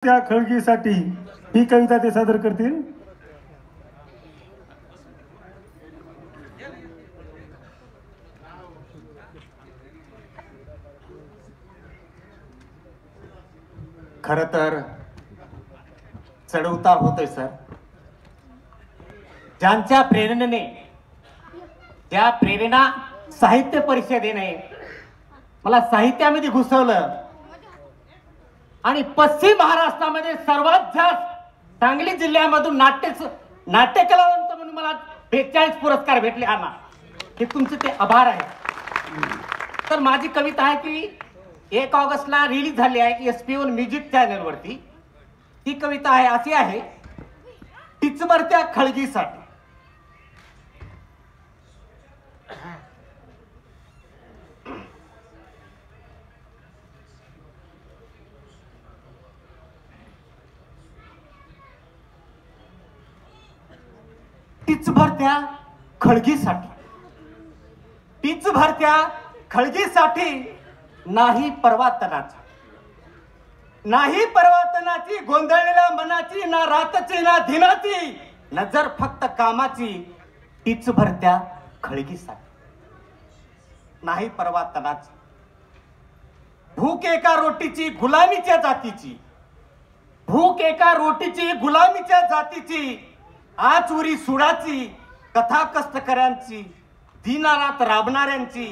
त्या खळगीसाठी ही कविता ते सादर करतील। खरं तर चढउतार होतोय सर। ज्यांच्या प्रेरणेने त्या प्रेरणा साहित्य परिषदेने मला साहित्यामध्ये घुसवलं आणि पश्चिम महाराष्ट्रामध्ये सर्वात जास्त सांगली जिल्ह्यामधून नाट्यकलावंत म्हणून मला 42 पुरस्कार भेटले। आम्हा हे तुमचे ते आभार आहे। तर माझी कविता आहे की 1 ऑगस्टला रिलीज झाली आहे SP1 म्युझिक चॅनल वरती। ती कविता आहे अशी आहे, टिचभरत्या खळगीसाठी। टिचभरत्या खळगीसाठी, टिचभरत्या खळगीसाठी नाही परवातनाची, नाही परवातनाची, गोंधळलेल्या मनाची, ना रातची ना दिनाची, नजर फक्त कामाची। टिचभरत्या खळगीसाठी नाही परवातनाची, भूक एका रोटीची गुलामीच्या जातीची, भूक एका रोटीची गुलामीच्या जातीची, आज उरी सुडाची, कथा कष्टकऱ्यांची, दिनारात राबणाऱ्यांची,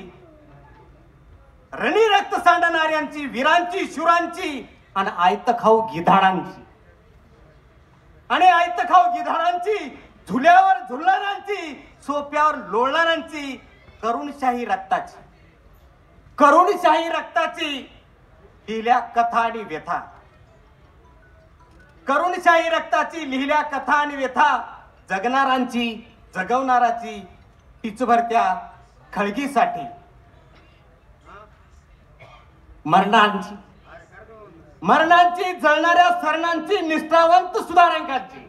रणी रक्त सांडणाऱ्यांची, वीरांची शुरांची, आणि आयत खाऊ गिधाडांची, आणि आयत खाऊ गिधाडांची, झुल्यावर झुलणाऱ्यांची, सोप्यावर लोळणाऱ्यांची, करुणशाही रक्ताची, करुणशाही रक्ताची लिहिल्या कथा आणि व्यथा, करुणशाही रक्ताची लिहिल्या कथा आणि व्यथा, जगणारांची जगवणाराची, टिचभरत्या खळगीसाठी, मरणांची मरणांची जळणाऱ्या सरणांची, निष्ठावंत सुधारकांची,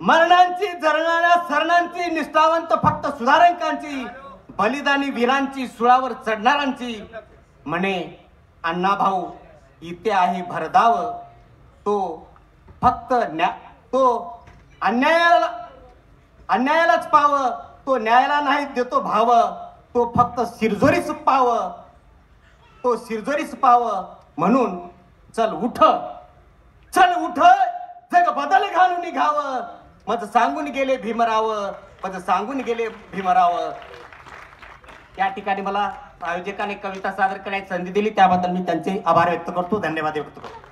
मरणांची जळणाऱ्या सरणांची, निष्ठावंत फक्त सुधारकांची, बलिदानी वीरांची, सुळावर चढणारांची। म्हणे अण्णाभाऊ इथे आहे भरधाव, तो फक्त तो अन्यायालाच पाव, तो न्यायाला नाही देतो भाव, तो फक्त शिरजोरीच पाव, तो शिरजोरीच पाव। म्हणून चल उठ, चल उठ, जग बदल घालून निघाव, मज सांगून गेले भीमराव, मज सांगून गेले भीमराव। या ठिकाणी मला आयोजकांनी कविता सादर करण्याची संधी दिली, त्याबद्दल मी त्यांचे आभार व्यक्त करतो, धन्यवाद व्यक्त करतो।